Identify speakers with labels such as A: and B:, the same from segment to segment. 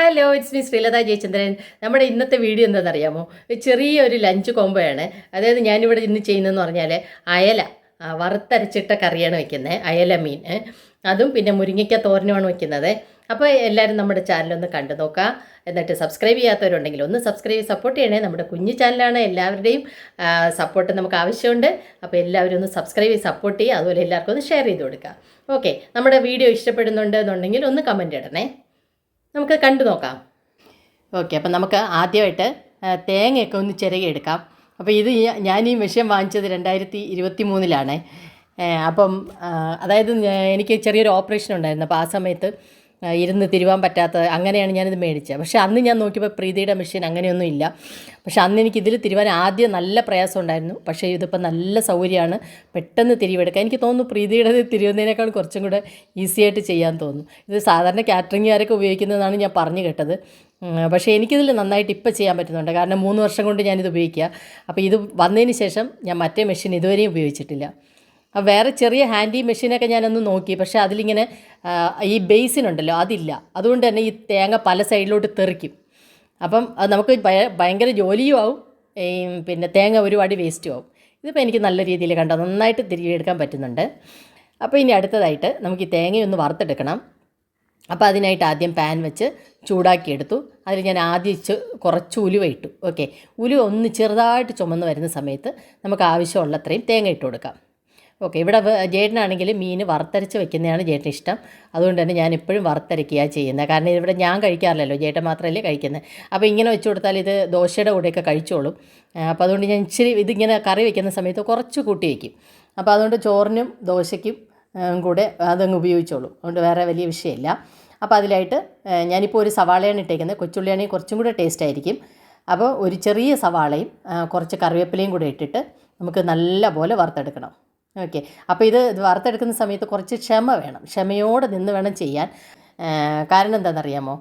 A: Hello, it's me Sreelatha Jayachandran. നമ്മുടെ ഇന്നത്തെ video എന്താണെന്നറിയാമോ? ചെറിയൊരു ലഞ്ച് കോംബോയാണ്. അതായത് ഞാനിവിടെ ഇന്ന് ചെയ്യുന്നതെന്ന് പറഞ്ഞാൽ അയല വറുത്തരച്ചിട്ട കറിയാണ് വയ്ക്കുന്നത്. അയല മീൻ, അതും പിന്നെ മുരിങ്ങയ്ക്ക തോരനുമാണ് വയ്ക്കുന്നത്. അപ്പോൾ എല്ലാവരും നമ്മുടെ ചാനലൊന്ന് കണ്ടു നോക്കുക. എന്നിട്ട് സബ്സ്ക്രൈബ് ചെയ്യാത്തവരുണ്ടെങ്കിൽ ഒന്ന് സബ്സ്ക്രൈബ് സപ്പോർട്ട് ചെയ്യണേ. നമ്മുടെ കുഞ്ഞു ചാനലാണ്, എല്ലാവരുടെയും സപ്പോർട്ട് നമുക്ക് ആവശ്യമുണ്ട്. അപ്പോൾ എല്ലാവരും ഒന്ന് സബ്സ്ക്രൈബ് ചെയ്ത് സപ്പോർട്ട് ചെയ്യുക. അതുപോലെ എല്ലാവർക്കും ഒന്ന് ഷെയർ ചെയ്ത് കൊടുക്കുക. ഓക്കെ, നമ്മുടെ വീഡിയോ ഇഷ്ടപ്പെടുന്നുണ്ട് എന്നുണ്ടെങ്കിൽ ഒന്ന് കമൻറ്റ് ഇടണേ. നമുക്ക് കണ്ടു നോക്കാം. ഓക്കെ, അപ്പം നമുക്ക് ആദ്യമായിട്ട് തേങ്ങയൊക്കെ ഒന്ന് ചിരകിയെടുക്കാം. അപ്പോൾ ഇത് ഞാൻ ഈ മെഷീൻ വാങ്ങിച്ചത് 2023 അപ്പം അതായത് എനിക്ക് ചെറിയൊരു ഓപ്പറേഷൻ ഉണ്ടായിരുന്നു. അപ്പോൾ ആ സമയത്ത് ഇരുന്ന് തിരുവാൻ പറ്റാത്ത അങ്ങനെയാണ് ഞാനിത് മേടിച്ചത്. പക്ഷേ അന്ന് ഞാൻ നോക്കിയപ്പോൾ പ്രീതിയുടെ മെഷീൻ അങ്ങനെയൊന്നും ഇല്ല. പക്ഷേ അന്ന് എനിക്ക് ഇതിൽ തിരുവാൻ ആദ്യം നല്ല പ്രയാസം ഉണ്ടായിരുന്നു. പക്ഷേ ഇതിപ്പോൾ നല്ല സൗകര്യമാണ്, പെട്ടെന്ന് തിരിവെടുക്കാം. എനിക്ക് തോന്നുന്നു പ്രീതിയുടെ തിരുവുന്നതിനേക്കാൾ കുറച്ചും കൂടെ ഈസി ആയിട്ട് ചെയ്യാൻ തോന്നുന്നു. ഇത് സാധാരണ കാറ്ററിംഗുകാരൊക്കെ ഉപയോഗിക്കുന്നതാണ് ഞാൻ പറഞ്ഞു കേട്ടത്. പക്ഷേ എനിക്കിതിൽ നന്നായിട്ട് ഇപ്പോൾ ചെയ്യാൻ പറ്റുന്നുണ്ട്. കാരണം 3 വർഷം കൊണ്ട് ഞാനിത് ഉപയോഗിക്കുക. അപ്പോൾ ഇത് വന്നതിന് ശേഷം ഞാൻ മറ്റേ മെഷീൻ ഇതുവരെയും ഉപയോഗിച്ചിട്ടില്ല. വേറെ ചെറിയ ഹാൻഡി മെഷീനൊക്കെ ഞാനൊന്ന് നോക്കി. പക്ഷേ അതിലിങ്ങനെ ഈ ബേസിനുണ്ടല്ലോ അതില്ല. അതുകൊണ്ട് തന്നെ ഈ തേങ്ങ പല സൈഡിലോട്ട് തെറിക്കും. അപ്പം അത് നമുക്ക് ഭയങ്കര ജോലിയും ആവും, പിന്നെ തേങ്ങ ഒരുപാട് വേസ്റ്റും ആവും. ഇതിപ്പോൾ എനിക്ക് നല്ല രീതിയിൽ കണ്ടോ നന്നായിട്ട് തിരികെടുക്കാൻ പറ്റുന്നുണ്ട്. അപ്പോൾ ഇനി അടുത്തതായിട്ട് നമുക്ക് ഈ തേങ്ങയൊന്ന് വറുത്തെടുക്കണം. അപ്പോൾ അതിനായിട്ട് ആദ്യം പാൻ വെച്ച് ചൂടാക്കിയെടുത്തു. അതിൽ ഞാൻ ആദ്യം കുറച്ച് ഉലുവ ഇട്ടു. ഓക്കെ, ഉലുവ ഒന്ന് ചെറുതായിട്ട് ചുമന്ന് വരുന്ന സമയത്ത് നമുക്ക് ആവശ്യമുള്ളത്രയും തേങ്ങ ഇട്ട് കൊടുക്കാം. ഓക്കെ, ഇവിടെ ജേട്ടനാണെങ്കിൽ മീൻ വറുത്തരച്ച് വെക്കുന്നതാണ് ജേട്ടന് ഇഷ്ടം. അതുകൊണ്ട് തന്നെ ഞാൻ എപ്പോഴും വറുത്തരയ്ക്കുകയാണ് ചെയ്യുന്നത്. കാരണം ഇവിടെ ഞാൻ കഴിക്കാറില്ലല്ലോ, ജേട്ടൻ മാത്രമല്ലേ കഴിക്കുന്നത്. അപ്പോൾ ഇങ്ങനെ വെച്ച് കൊടുത്താൽ ഇത് ദോശയുടെ കൂടെയൊക്കെ കഴിച്ചോളും. അപ്പോൾ അതുകൊണ്ട് ഞാൻ ഇച്ചിരി ഇതിങ്ങനെ കറി വെക്കുന്ന സമയത്ത് കുറച്ച് കൂട്ടി വയ്ക്കും. അപ്പോൾ അതുകൊണ്ട് ചോറിനും ദോശയ്ക്കും കൂടെ അതങ്ങ് ഉപയോഗിച്ചോളും. അതുകൊണ്ട് വേറെ വലിയ വിഷയമില്ല. അപ്പോൾ അതിലായിട്ട് ഞാനിപ്പോൾ ഒരു സവാളയാണ് ഇട്ടേക്കുന്നത്. കൊച്ചുള്ളിയാണെങ്കിൽ കുറച്ചും കൂടെ ടേസ്റ്റ് ആയിരിക്കും. അപ്പോൾ ഒരു ചെറിയ സവാളയും കുറച്ച് കറിവേപ്പിലയും കൂടെ ഇട്ടിട്ട് നമുക്ക് നല്ല പോലെ വറുത്തെടുക്കണം. ഓക്കെ, അപ്പോൾ ഇത് വറുത്തെടുക്കുന്ന സമയത്ത് കുറച്ച് ക്ഷമ വേണം, ക്ഷമയോടെ നിന്ന് വേണം ചെയ്യാൻ. കാരണം എന്താണെന്നറിയാമോ?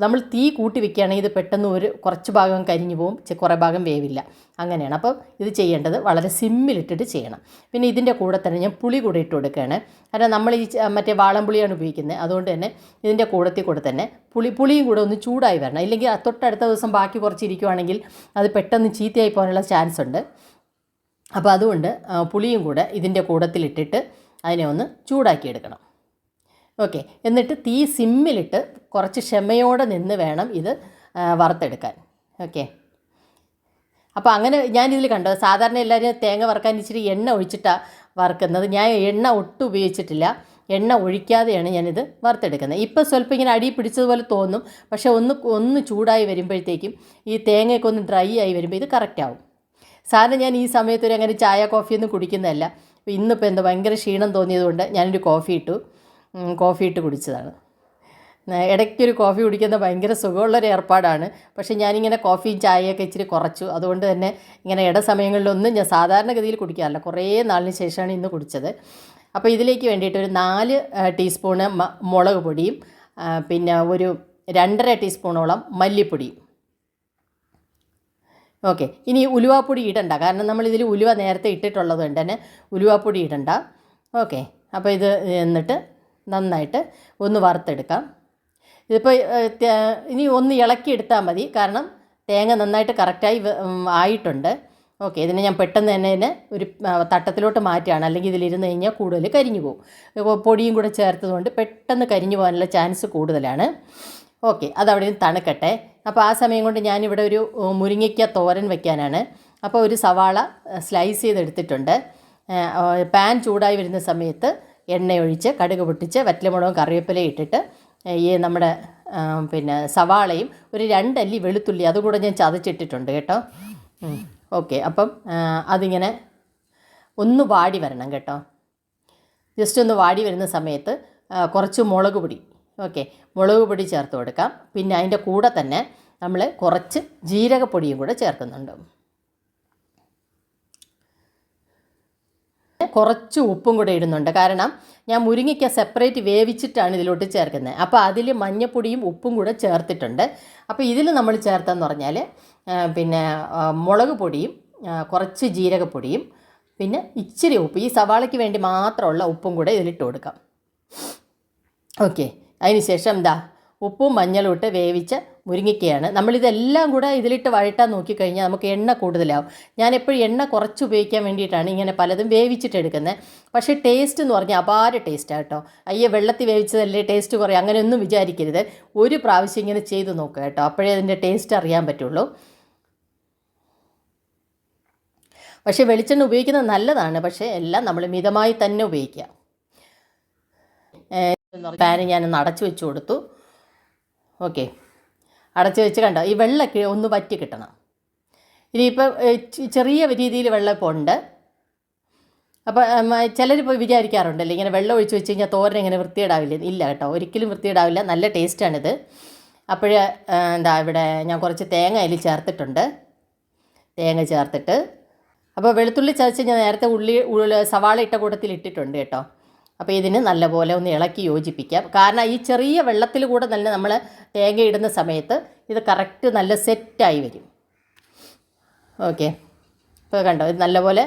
A: നമ്മൾ തീ കൂട്ടി വെക്കുകയാണെങ്കിൽ ഇത് പെട്ടെന്ന് കുറച്ച് ഭാഗം കരിഞ്ഞു പോകും, കുറേ ഭാഗം വേവില്ല, അങ്ങനെയാണ്. അപ്പം ഇത് ചെയ്യേണ്ടത് വളരെ സിമ്മിലിട്ടിട്ട് ചെയ്യണം. പിന്നെ ഇതിൻ്റെ കൂടെ തന്നെ ഞാൻ പുളി കൂടെ ഇട്ട് കൊടുക്കുകയാണ്. കാരണം നമ്മൾ ഈ മറ്റേ വാളംപുളിയാണ് ഉപയോഗിക്കുന്നത്. അതുകൊണ്ട് തന്നെ ഇതിൻ്റെ കൂടെ തന്നെ പുളിയും കൂടെ ഒന്ന് ചൂടായി വരണം. ഇല്ലെങ്കിൽ തൊട്ടടുത്ത ദിവസം ബാക്കി കുറച്ചിരിക്കുവാണെങ്കിൽ അത് പെട്ടെന്ന് ചീത്തയായി പോകാനുള്ള ചാൻസ് ഉണ്ട്. അപ്പോൾ അതുകൊണ്ട് പുളിയും കൂടെ ഇതിൻ്റെ കൂടത്തിലിട്ടിട്ട് അതിനെ ഒന്ന് ചൂടാക്കിയെടുക്കണം. ഓക്കെ, എന്നിട്ട് തീ സിമ്മിലിട്ട് കുറച്ച് ക്ഷമയോടെ നിന്ന് വേണം ഇത് വറുത്തെടുക്കാൻ. ഓക്കെ, അപ്പോൾ അങ്ങനെ ഞാനിതിൽ കണ്ടത് സാധാരണ എല്ലാവരും തേങ്ങ വറുക്കാൻ ഇച്ചിരി എണ്ണ ഒഴിച്ചിട്ടാണ് വറുക്കുന്നത്. ഞാൻ എണ്ണ ഒട്ടും ഉപയോഗിച്ചിട്ടില്ല, എണ്ണ ഒഴിക്കാതെയാണ് ഞാനിത് വറുത്തെടുക്കുന്നത്. ഇപ്പോൾ സ്വല്പം ഇങ്ങനെ അടി പിടിച്ചതുപോലെ തോന്നും. പക്ഷേ ഒന്ന് ചൂടായി വരുമ്പോഴത്തേക്കും ഈ തേങ്ങയൊക്കെ ഒന്ന് ഡ്രൈ ആയി വരുമ്പോൾ ഇത് കറക്റ്റാവും. സാറിന് ഞാൻ ഈ സമയത്ത് അങ്ങനെ ചായ കോഫിയൊന്നും കുടിക്കുന്നതല്ല. ഇന്നിപ്പോൾ എന്തോ ഭയങ്കര ക്ഷീണം തോന്നിയതുകൊണ്ട് ഞാനൊരു കോഫി ഇട്ട് കുടിച്ചതാണ്. ഇടയ്ക്കൊരു കോഫി കുടിക്കുന്നത് ഭയങ്കര സുഖമുള്ളൊരു ഏർപ്പാടാണ്. പക്ഷേ ഞാനിങ്ങനെ കോഫിയും ചായയൊക്കെ ഇച്ചിരി കുറച്ചു. അതുകൊണ്ട് തന്നെ ഇങ്ങനെ ഇടസമയങ്ങളിലൊന്നും ഞാൻ സാധാരണഗതിയിൽ കുടിക്കാറില്ല. കുറേ നാളിന് ശേഷമാണ് ഇന്ന് കുടിച്ചത്. അപ്പോൾ ഇതിലേക്ക് വേണ്ടിയിട്ട് ഒരു 4 ടീസ്പൂണ് മുളക് പൊടിയും പിന്നെ ഒരു 2.5 ടീസ്പൂണോളം മല്ലിപ്പൊടിയും. ഓക്കെ, ഇനി ഉലുവാപ്പൊടി ഇടണ്ട, കാരണം നമ്മളിതിൽ ഉലുവ നേരത്തെ ഇട്ടിട്ടുള്ളത് കൊണ്ട് തന്നെ ഉലുവാപ്പൊടി ഇടണ്ട. ഓക്കെ, അപ്പോൾ ഇത് എന്നിട്ട് നന്നായിട്ട് ഒന്ന് വറുത്തെടുക്കാം. ഇതിപ്പോൾ ഇനി ഒന്ന് ഇളക്കിയെടുത്താൽ മതി, കാരണം തേങ്ങ നന്നായിട്ട് കറക്റ്റായി ആയിട്ടുണ്ട്. ഓക്കെ, ഇതിനെ ഞാൻ പെട്ടെന്ന് തന്നെ ഒരു തട്ടത്തിലോട്ട് മാറ്റുകയാണ്, അല്ലെങ്കിൽ ഇതിലിരുന്ന് കഴിഞ്ഞാൽ കൂടുതൽ കരിഞ്ഞു പോകും. പൊടിയും കൂടെ ചേർത്തതുകൊണ്ട് പെട്ടെന്ന് കരിഞ്ഞു പോകാനുള്ള ചാൻസ് കൂടുതലാണ്. ഓക്കെ, അതവിടെ നിന്ന് തണുക്കട്ടെ. അപ്പോൾ ആ സമയം കൊണ്ട് ഞാനിവിടെ ഒരു മുരിങ്ങയ്ക്ക തോരൻ വയ്ക്കാനാണ്. അപ്പോൾ ഒരു സവാള സ്ലൈസ് ചെയ്തെടുത്തിട്ടുണ്ട്. പാൻ ചൂടായി വരുന്ന സമയത്ത് എണ്ണയൊഴിച്ച് കടുക് പൊട്ടിച്ച് വറ്റൽമുളകും കറിവേപ്പിലയും ഇട്ടിട്ട് ഈ നമ്മുടെ പിന്നെ സവാളയും ഒരു 2 അല്ലി വെളുത്തുള്ളി അതുകൂടെ ഞാൻ ചതച്ചിട്ടിട്ടുണ്ട് കേട്ടോ. ഓക്കെ, അപ്പം അതിങ്ങനെ ഒന്ന് വാടി വരണം കേട്ടോ. ജസ്റ്റ് ഒന്ന് വാടി വരുന്ന സമയത്ത് കുറച്ച് മുളക് പൊടി, ഓക്കെ, മുളക് പൊടി ചേർത്ത് കൊടുക്കാം. പിന്നെ അതിൻ്റെ കൂടെ തന്നെ നമ്മൾ കുറച്ച് ജീരകപ്പൊടിയും കൂടെ ചേർക്കുന്നുണ്ട്. കുറച്ച് ഉപ്പും കൂടെ ഇടുന്നുണ്ട്, കാരണം ഞാൻ മുരിങ്ങയ്ക്ക സെപ്പറേറ്റ് വേവിച്ചിട്ടാണ് ഇതിലോട്ട് ചേർക്കുന്നത്. അപ്പോൾ അതിൽ മഞ്ഞപ്പൊടിയും ഉപ്പും കൂടെ ചേർത്തിട്ടുണ്ട്. അപ്പോൾ ഇതിൽ നമ്മൾ ചേർത്തെന്ന് പറഞ്ഞാൽ പിന്നെ മുളക് പൊടിയും കുറച്ച് ജീരകപ്പൊടിയും പിന്നെ ഇച്ചിരി ഉപ്പ്, ഈ സവാളയ്ക്ക് വേണ്ടി മാത്രമുള്ള ഉപ്പും കൂടെ ഇതിലിട്ട് കൊടുക്കാം. ഓക്കെ, അതിന് ശേഷം ഉപ്പും മഞ്ഞളും ഇട്ട് വേവിച്ച മുരിങ്ങയ്ക്കയാണ്. നമ്മളിതെല്ലാം കൂടെ ഇതിലിട്ട് വഴറ്റാൻ നോക്കിക്കഴിഞ്ഞാൽ നമുക്ക് എണ്ണ കൂടുതലാവും. ഞാനെപ്പോഴും എണ്ണ കുറച്ച് ഉപയോഗിക്കാൻ വേണ്ടിയിട്ടാണ് ഇങ്ങനെ പലതും വേവിച്ചിട്ട് എടുക്കുന്നത്. പക്ഷേ ടേസ്റ്റ് എന്ന് പറഞ്ഞാൽ അപാര ടേസ്റ്റാണ് കേട്ടോ. അയ്യോ വെള്ളത്തിൽ വേവിച്ചതല്ലേ ടേസ്റ്റ് കുറയും അങ്ങനെയൊന്നും വിചാരിക്കരുത്. ഒരു പ്രാവശ്യം ഇങ്ങനെ ചെയ്ത് നോക്കുക കേട്ടോ, അപ്പോഴേ അതിൻ്റെ ടേസ്റ്റ് അറിയാൻ പറ്റുള്ളൂ. പക്ഷേ വെളിച്ചെണ്ണ ഉപയോഗിക്കുന്നത് നല്ലതാണ്, പക്ഷേ എല്ലാം നമ്മൾ മിതമായി തന്നെ ഉപയോഗിക്കുക. പാന് ഞാനൊന്ന് അടച്ചു വെച്ച് കൊടുത്തു. ഓക്കെ, അടച്ചു വെച്ച് കണ്ടോ, ഈ വെള്ളമൊക്കെ ഒന്ന് വറ്റി കിട്ടണം. ഇനിയിപ്പം ചെറിയ രീതിയിൽ വെള്ളം ഇപ്പോൾ ഉണ്ട്. അപ്പോൾ ചിലരിപ്പോൾ വിചാരിക്കാറുണ്ടല്ലോ ഇങ്ങനെ വെള്ളം ഒഴിച്ച് വെച്ച് കഴിഞ്ഞാൽ തോരൻ ഇങ്ങനെ വൃത്തിയിടാവില്ല. ഇല്ല കേട്ടോ, ഒരിക്കലും വൃത്തിയിടാവില്ല, നല്ല ടേസ്റ്റാണിത്. അപ്പോഴേ ഇവിടെ ഞാൻ കുറച്ച് തേങ്ങ അതിൽ ചേർത്തിട്ടുണ്ട്. തേങ്ങ ചേർത്തിട്ട് അപ്പോൾ വെളുത്തുള്ളി ചതച്ച് ഞാൻ നേരത്തെ സവാള ഇട്ട കൂട്ടത്തിൽ ഇട്ടിട്ടുണ്ട് കേട്ടോ. അപ്പോൾ ഇതിന് നല്ലപോലെ ഒന്ന് ഇളക്കി യോജിപ്പിക്കാം. കാരണം ഈ ചെറിയ വെള്ളത്തിൽ കൂടെ നല്ല നമ്മൾ തേങ്ങ ഇടുന്ന സമയത്ത് ഇത് കറക്റ്റ് നല്ല സെറ്റായി വരും. ഓക്കെ, ഇപ്പോൾ കണ്ടോ ഇത് നല്ലപോലെ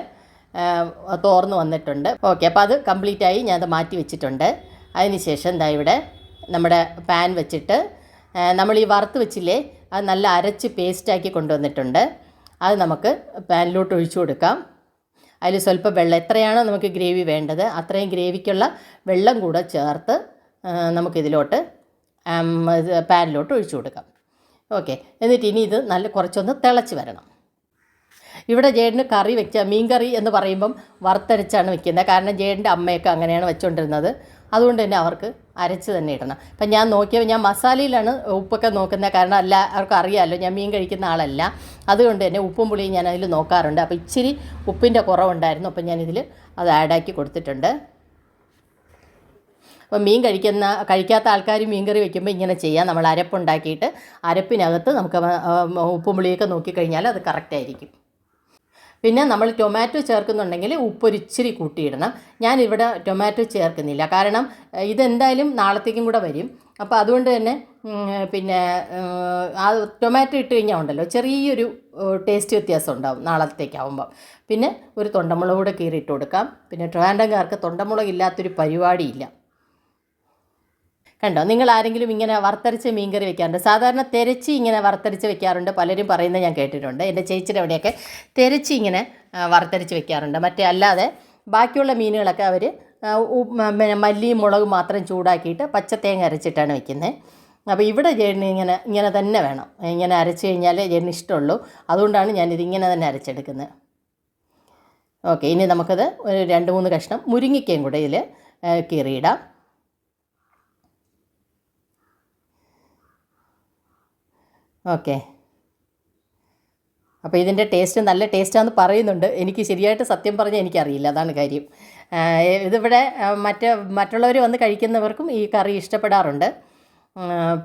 A: തോർന്ന് വന്നിട്ടുണ്ട്. ഓക്കെ, അപ്പോൾ അത് കംപ്ലീറ്റായി ഞാനത് മാറ്റി വെച്ചിട്ടുണ്ട്. അതിന് ശേഷം ഇവിടെ നമ്മുടെ പാൻ വെച്ചിട്ട് നമ്മൾ ഈ വറുത്ത് വെച്ചില്ലേ അത് നല്ല അരച്ച് പേസ്റ്റാക്കി കൊണ്ടുവന്നിട്ടുണ്ട്. അത് നമുക്ക് പാനിലോട്ട് ഒഴിച്ചു കൊടുക്കാം. അതിൽ സ്വല്പം വെള്ളം, എത്രയാണോ നമുക്ക് ഗ്രേവി വേണ്ടത് അത്രയും ഗ്രേവിക്കുള്ള വെള്ളം കൂടെ ചേർത്ത് നമുക്കിതിലോട്ട് പാനിലോട്ട് ഒഴിച്ചു കൊടുക്കാം. ഓക്കെ, എന്നിട്ട് ഇനി ഇത് കുറച്ചൊന്ന് തിളച്ച് വരണം. ഇവിടെ ജേഡിന് കറി മീൻ കറി എന്ന് പറയുമ്പം വറുത്തരച്ചാണ് വെക്കുന്നത്. കാരണം ജേഡിൻ്റെ അമ്മയൊക്കെ അങ്ങനെയാണ് വെച്ചുകൊണ്ടിരുന്നത്. അതുകൊണ്ട് തന്നെ അവർക്ക് അരച്ച് തന്നെ ഇടണം. അപ്പം ഞാൻ നോക്കിയപ്പോൾ ഞാൻ മസാലയിലാണ് ഉപ്പൊക്കെ നോക്കുന്നത്. കാരണം എല്ലാവർക്കും അറിയാമല്ലോ ഞാൻ മീൻ കഴിക്കുന്ന ആളല്ല. അതുകൊണ്ട് തന്നെ ഉപ്പും പുളിയും ഞാൻ അതിൽ നോക്കാറുണ്ട്. അപ്പോൾ ഇച്ചിരി ഉപ്പിൻ്റെ കുറവുണ്ടായിരുന്നു. അപ്പം ഞാനിതിൽ അത് ആഡാക്കി കൊടുത്തിട്ടുണ്ട്. അപ്പോൾ മീൻ കഴിക്കാത്ത ആൾക്കാർ മീൻ കറി വയ്ക്കുമ്പോൾ ഇങ്ങനെ ചെയ്യാം. നമ്മൾ അരപ്പുണ്ടാക്കിയിട്ട് അരപ്പിനകത്ത് നമുക്ക് ഉപ്പും പുളിയൊക്കെ നോക്കിക്കഴിഞ്ഞാൽ അത് കറക്റ്റായിരിക്കും. പിന്നെ നമ്മൾ ടൊമാറ്റോ ചേർക്കുന്നുണ്ടെങ്കിൽ ഉപ്പൊരിച്ചിരി കൂട്ടിയിടണം. ഞാനിവിടെ ടൊമാറ്റോ ചേർക്കുന്നില്ല, കാരണം ഇതെന്തായാലും നാളത്തേക്കും കൂടെ വരും. അപ്പോൾ അതുകൊണ്ട് തന്നെ പിന്നെ ആ ടൊമാറ്റോ ഇട്ട് കഴിഞ്ഞാൽ ഉണ്ടല്ലോ ചെറിയൊരു ടേസ്റ്റ് വ്യത്യാസം ഉണ്ടാവും നാളത്തേക്കാവുമ്പം. പിന്നെ ഒരു തൊണ്ടമുളക് കൂടെ കീറിയിട്ട് കൊടുക്കാം. പിന്നെ ട്രിവാൻഡ്രംകാർക്ക് തൊണ്ടമുളക് ഇല്ലാത്തൊരു പരിപാടിയില്ല. കണ്ടോ, നിങ്ങൾ ആരെങ്കിലും ഇങ്ങനെ വറുത്തരച്ച് മീൻ കറി വെക്കാറുണ്ട്? സാധാരണ തെരച്ചി ഇങ്ങനെ വറുത്തരച്ച് വെക്കാറുണ്ട്, പലരും പറയുന്നത് ഞാൻ കേട്ടിട്ടുണ്ട്. എൻ്റെ ചേച്ചിയുടെ അവിടെയൊക്കെ തെരച്ചി ഇങ്ങനെ വറുത്തരച്ച് വെക്കാറുണ്ട്. മറ്റേ അല്ലാതെ ബാക്കിയുള്ള മീനുകളൊക്കെ അവർ മല്ലിയും മുളകും മാത്രം ചൂടാക്കിയിട്ട് പച്ചത്തേങ്ങ അരച്ചിട്ടാണ് വെക്കുന്നത്. അപ്പോൾ ഇവിടെ ജേഡിന് ഇങ്ങനെ തന്നെ വേണം. ഇങ്ങനെ അരച്ച് കഴിഞ്ഞാൽ ജേഡിന് ഇഷ്ടമുള്ളൂ. അതുകൊണ്ടാണ് ഞാനിതിങ്ങനെ തന്നെ അരച്ചെടുക്കുന്നത്. ഓക്കെ, ഇനി നമുക്കത് ഒരു 2-3 കഷ്ണം മുരിങ്ങയ്ക്കയും കൂടെ ഇതിൽ കീറിയിടാം. ഓക്കെ, അപ്പോൾ ഇതിൻ്റെ ടേസ്റ്റ് നല്ല ടേസ്റ്റാണെന്ന് പറയുന്നുണ്ട്. എനിക്ക് ശരിയായിട്ട് സത്യം പറഞ്ഞാൽ എനിക്കറിയില്ല, അതാണ് കാര്യം. ഇതിവിടെ മറ്റുള്ളവർ വന്ന് കഴിക്കുന്നവർക്കും ഈ കറി ഇഷ്ടപ്പെടാറുണ്ട്.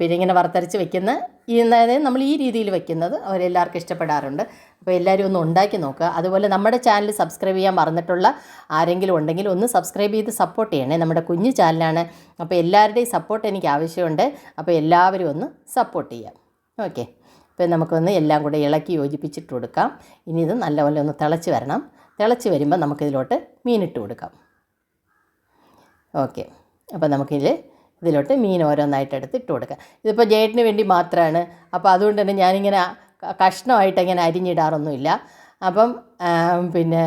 A: പിന്നെ ഇങ്ങനെ വറുത്തരച്ച് വെക്കുന്ന അതായത് നമ്മൾ ഈ രീതിയിൽ വെക്കുന്നത് അവരെല്ലാവർക്കും ഇഷ്ടപ്പെടാറുണ്ട്. അപ്പോൾ എല്ലാവരും ഒന്ന് ഉണ്ടാക്കി നോക്കുക. അതുപോലെ നമ്മുടെ ചാനൽ സബ്സ്ക്രൈബ് ചെയ്യാൻ മറന്നിട്ടുള്ള ആരെങ്കിലും ഉണ്ടെങ്കിൽ ഒന്ന് സബ്സ്ക്രൈബ് ചെയ്ത് സപ്പോർട്ട് ചെയ്യണേ. നമ്മുടെ കുഞ്ഞു ചാനലാണ്. അപ്പോൾ എല്ലാവരുടെയും സപ്പോർട്ട് എനിക്ക് ആവശ്യമുണ്ട്. അപ്പോൾ എല്ലാവരും ഒന്ന് സപ്പോർട്ട് ചെയ്യാം. ഓക്കെ, അപ്പോൾ നമുക്കൊന്ന് എല്ലാം കൂടെ ഇളക്കി യോജിപ്പിച്ചിട്ട് കൊടുക്കാം. ഇനി ഇത് നല്ലപോലെ ഒന്ന് തിളച്ച് വരണം. തിളച്ച് വരുമ്പോൾ നമുക്കിതിലോട്ട് മീനിട്ട് കൊടുക്കാം. ഓക്കെ, അപ്പോൾ ഇതിലോട്ട് മീൻ ഓരോന്നായിട്ട് എടുത്ത് ഇട്ട് കൊടുക്കാം. ഇതിപ്പോൾ ജേഡിന് വേണ്ടി മാത്രമാണ്. അപ്പോൾ അതുകൊണ്ട് തന്നെ ഞാനിങ്ങനെ കഷ്ണമായിട്ട് ഇങ്ങനെ അരിഞ്ഞിടാറൊന്നുമില്ല. അപ്പം പിന്നെ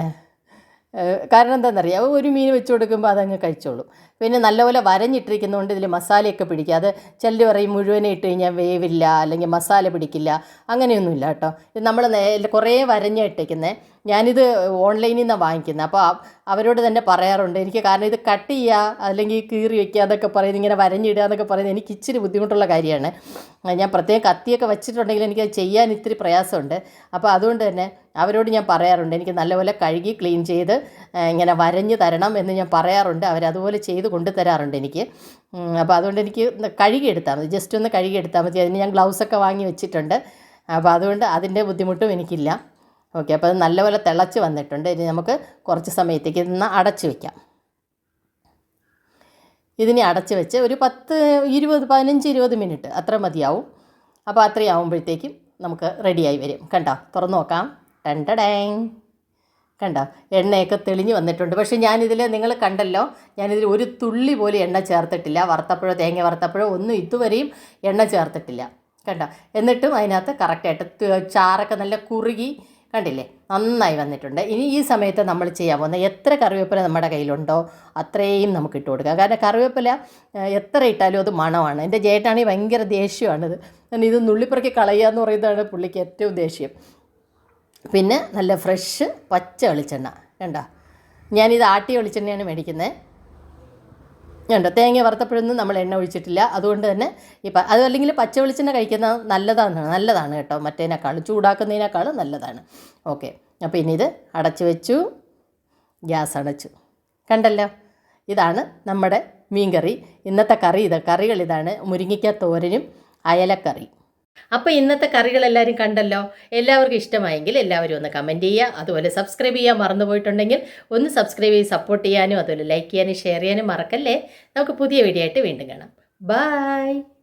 A: കാരണം എന്താണെന്നറിയാം, ഒരു മീൻ വെച്ച് കൊടുക്കുമ്പോൾ അതങ്ങ് കഴിച്ചോളും. പിന്നെ നല്ലപോലെ വരഞ്ഞിട്ടിരിക്കുന്നതുകൊണ്ട് ഇതിൽ മസാലയൊക്കെ പിടിക്കുക. അത് ചിലർ പറയും മുഴുവനെ ഇട്ട് കഴിഞ്ഞാൽ വേവില്ല അല്ലെങ്കിൽ മസാല പിടിക്കില്ല, അങ്ങനെയൊന്നുമില്ല കേട്ടോ. ഇത് നമ്മൾ കുറേ വരഞ്ഞിട്ടേക്കുന്നത്. ഞാനിത് ഓൺലൈനിൽ നിന്നാണ് വാങ്ങിക്കുന്നത്. അപ്പോൾ അവരോട് തന്നെ പറയാറുണ്ട് എനിക്ക്, കാരണം ഇത് കട്ട് ചെയ്യുക അല്ലെങ്കിൽ കീറി വയ്ക്കുക അതൊക്കെ പറയുന്നത്, ഇങ്ങനെ വരഞ്ഞിടുക എന്നൊക്കെ പറയുന്നത് എനിക്ക് ഇച്ചിരി ബുദ്ധിമുട്ടുള്ള കാര്യമാണ്. ഞാൻ പ്രത്യേകം കത്തിയൊക്കെ വെച്ചിട്ടുണ്ടെങ്കിൽ എനിക്കത് ചെയ്യാൻ ഇത്തിരി പ്രയാസമുണ്ട്. അപ്പോൾ അതുകൊണ്ട് തന്നെ അവരോട് ഞാൻ പറയാറുണ്ട് എനിക്ക് നല്ലപോലെ കഴുകി ക്ലീൻ ചെയ്ത് ഇങ്ങനെ വരഞ്ഞ് തരണം എന്ന് ഞാൻ പറയാറുണ്ട്. അവരതുപോലെ ചെയ്ത് കൊണ്ടുതരാറുണ്ട് എനിക്ക്. അപ്പോൾ അതുകൊണ്ട് എനിക്ക് കഴുകിയെടുത്താൽ മതി, ജസ്റ്റ് ഒന്ന് കഴുകിയെടുത്താൽ മതി. അതിന് ഞാൻ ഗ്ലൗസൊക്കെ വാങ്ങി വെച്ചിട്ടുണ്ട്. അപ്പോൾ അതുകൊണ്ട് അതിൻ്റെ ബുദ്ധിമുട്ടും എനിക്കില്ല. ഓക്കെ, അപ്പോൾ അത് നല്ലപോലെ തിളച്ച് വന്നിട്ടുണ്ട്. ഇനി നമുക്ക് കുറച്ച് സമയത്തേക്ക് ഇതൊന്ന് അടച്ച് വയ്ക്കാം. ഇതിനെ അടച്ച് വെച്ച് ഒരു 15-20 മിനിറ്റ് അത്ര മതിയാവും. അപ്പോൾ അത്രയും ആകുമ്പോഴത്തേക്കും നമുക്ക് റെഡിയായി വരും. കണ്ടോ, തുറന്ന് നോക്കാം. ടണ്ടടേങ്, കണ്ടോ എണ്ണയൊക്കെ തെളിഞ്ഞ് വന്നിട്ടുണ്ട്. പക്ഷേ ഞാനിതിൽ നിങ്ങൾ കണ്ടല്ലോ, ഞാനിതിൽ ഒരു തുള്ളി പോലും എണ്ണ ചേർത്തിട്ടില്ല. വറുത്തപ്പോഴോ തേങ്ങ വറുത്തപ്പോഴോ ഒന്നും ഇതുവരെയും എണ്ണ ചേർത്തിട്ടില്ല. കണ്ടോ, എന്നിട്ടും അതിനകത്ത് കറക്റ്റായിട്ട് ചാറൊക്കെ നല്ല കുറുകി കണ്ടില്ലേ, നന്നായി വന്നിട്ടുണ്ട്. ഇനി ഈ സമയത്ത് നമ്മൾ ചെയ്യാൻ പോകുന്ന എത്ര കറിവേപ്പില നമ്മുടെ കയ്യിലുണ്ടോ അത്രയും നമുക്ക് ഇട്ട് കൊടുക്കാം. കാരണം കറിവേപ്പില എത്ര ഇട്ടാലും അത് മണമാണ്. എൻ്റെ ചേട്ടാണെങ്കിൽ ഭയങ്കര ദേഷ്യമാണിത്. ഇത് നുള്ളിപ്പുറക്കി കളയുക എന്ന് പറയുന്നതാണ് പുള്ളിക്ക് ഏറ്റവും ദേഷ്യം. പിന്നെ നല്ല ഫ്രഷ് പച്ച വെളിച്ചെണ്ണ. കണ്ടോ, ഞാനിത് ആട്ടിയ വെളിച്ചെണ്ണയാണ് മേടിക്കുന്നത്. കണ്ടോ, തേങ്ങ വറുത്തപ്പോഴൊന്നും നമ്മൾ എണ്ണ ഒഴിച്ചിട്ടില്ല. അതുകൊണ്ട് തന്നെ അത് അല്ലെങ്കിൽ പച്ച വെളിച്ചെണ്ണ കഴിക്കുന്നത് നല്ലതാണ് കേട്ടോ, മറ്റേതിനേക്കാളും ചൂടാക്കുന്നതിനേക്കാളും നല്ലതാണ്. ഓക്കെ, അപ്പോൾ ഇനി ഇത് അടച്ചു വെച്ചു, ഗ്യാസ് അടച്ചു. കണ്ടല്ലോ, ഇതാണ് നമ്മുടെ മീൻകറി. ഇന്നത്തെ കറികൾ ഇതാണ്: മുരിങ്ങയ്ക്ക തോരനും അയലക്കറി. അപ്പോൾ ഇന്നത്തെ കറികളെല്ലാവരും കണ്ടല്ലോ. എല്ലാവർക്കും ഇഷ്ടമായെങ്കിൽ എല്ലാവരും ഒന്ന് കമൻറ്റ് ചെയ്യുക. അതുപോലെ സബ്സ്ക്രൈബ് ചെയ്യാൻ മറന്നുപോയിട്ടുണ്ടെങ്കിൽ ഒന്ന് സബ്സ്ക്രൈബ് ചെയ്ത് സപ്പോർട്ട് ചെയ്യാനും അതുപോലെ ലൈക്ക് ചെയ്യാനും ഷെയർ ചെയ്യാനും മറക്കല്ലേ. നമുക്ക് പുതിയ വീഡിയോ ആയിട്ട് വീണ്ടും കാണാം. ബൈ.